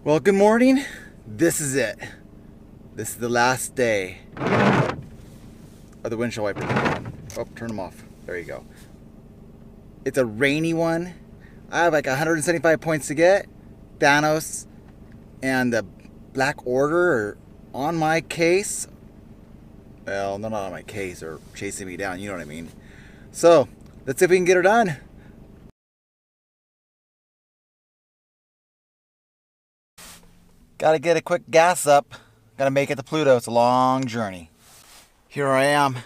Well, good morning. This is it. This is the last day of the windshield wipers. Oh, turn them off. There you go. It's a rainy one. I have like 175 points to get. Thanos and the Black Order are on my case. Well, they're not on my case. They're chasing me down. You know what I mean. So, let's see if we can get her done. Gotta get a quick gas up. Gotta make it to Pluto. It's a long journey. Here I am,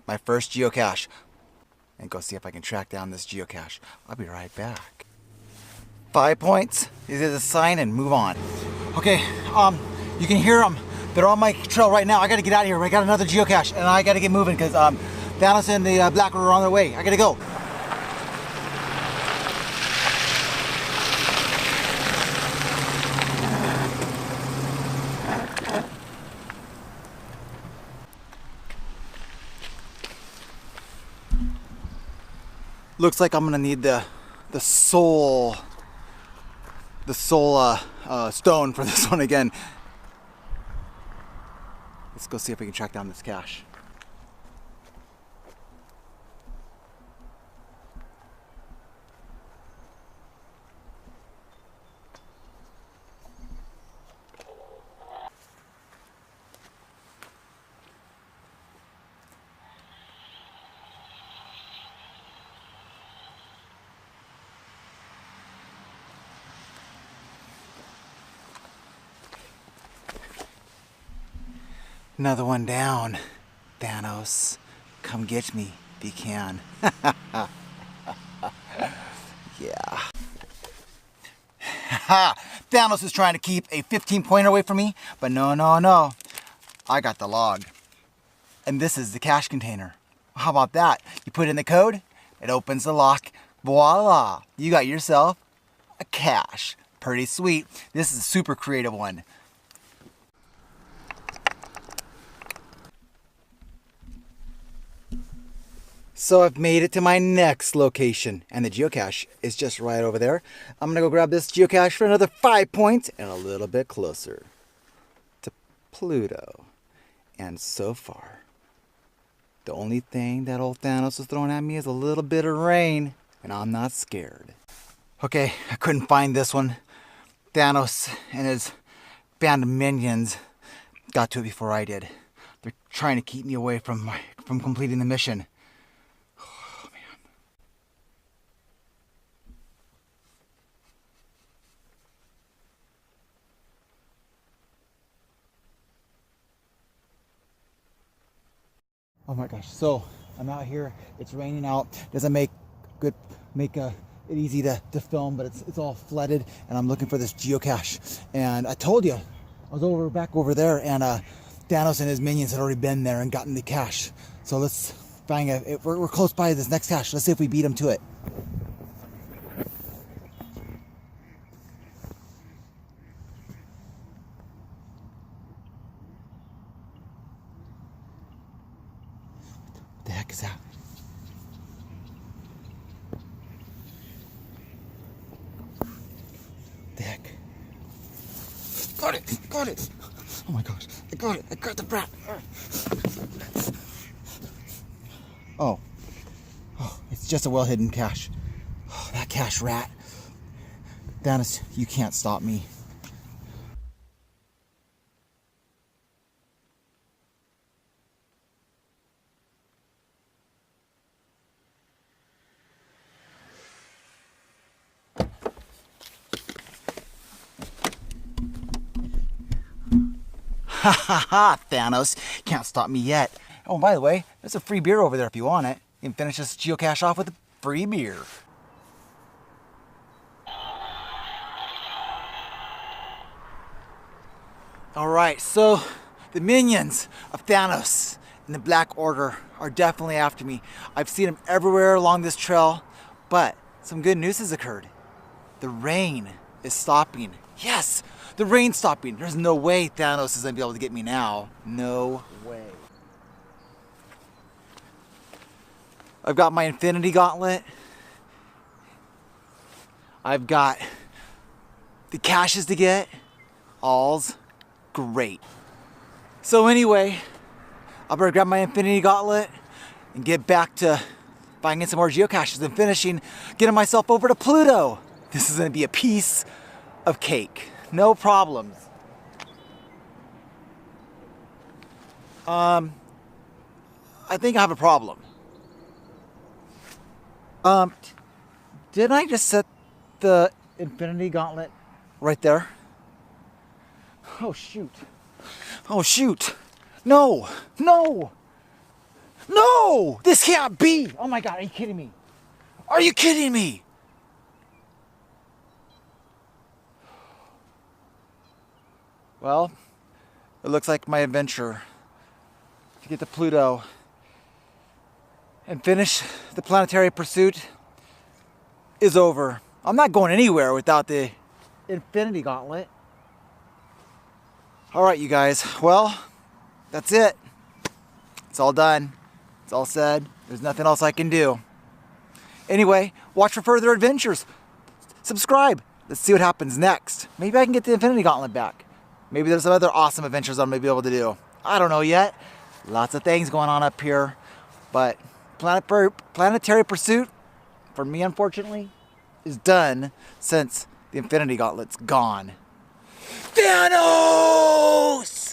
my first geocache. And go see if I can track down this geocache. I'll be right back. 5 points. These are the sign and move on. Okay, you can hear them. They're on my trail right now. I gotta get out of here. I got another geocache and I gotta get moving because Thanos and the Black Order are on their way. I gotta go. Looks like I'm gonna need the soul stone for this one again. Let's go see if we can track down this cache. Another one down. Thanos, come get me if you can. Yeah. Thanos is trying to keep a 15-pointer away from me, but no. I got the log. And this is the cache container. How about that? You put in the code, it opens the lock. Voila! You got yourself a cache. Pretty sweet. This is a super creative one. So I've made it to my next location, and the geocache is just right over there. I'm gonna go grab this geocache for another 5 points and a little bit closer to Pluto. And so far, the only thing that old Thanos is throwing at me is a little bit of rain, and I'm not scared. Okay, I couldn't find this one. Thanos and his band of minions got to it before I did. They're trying to keep me away from completing the mission. Oh my gosh, so I'm out here, it's raining out, doesn't make it easy to film, but it's all flooded, and I'm looking for this geocache. And I told you, I was back over there, and Thanos and his minions had already been there and gotten the cache. So let's find we're close by this next cache. Let's see if we beat them to it. What the heck is that? The heck? Got it! Oh my gosh, I got it! I got the brat! Oh, it's just a well-hidden cache. Oh, that cache rat. Thanos, you can't stop me. Ha ha ha, Thanos. Can't stop me yet. Oh, by the way, there's a free beer over there if you want it. You can finish this geocache off with a free beer. Alright, so the minions of Thanos and the Black Order are definitely after me. I've seen them everywhere along this trail, but some good news has occurred. The rain is stopping. Yes, the rain's stopping. There's no way Thanos is going to be able to get me now. No way. I've got my Infinity Gauntlet. I've got the caches to get. all's great. So anyway, I better grab my Infinity Gauntlet and get back to finding some more geocaches and finishing, getting myself over to Pluto. This is gonna be a piece of cake. No problems. I think I have a problem. Didn't I just set the Infinity Gauntlet right there? Oh shoot. Oh shoot. No! No! No! This can't be! Oh my god, are you kidding me? Are you kidding me? Well, it looks like my adventure to get to Pluto and finish the planetary pursuit is over. I'm not going anywhere without the Infinity Gauntlet. Alright, you guys. Well, that's it. It's all done. It's all said. There's nothing else I can do. Anyway, watch for further adventures. Subscribe. Let's see what happens next. Maybe I can get the Infinity Gauntlet back. Maybe there's some other awesome adventures I'm going to be able to do. I don't know yet. Lots of things going on up here. But planetary pursuit, for me unfortunately, is done since the Infinity Gauntlet's gone. Thanos!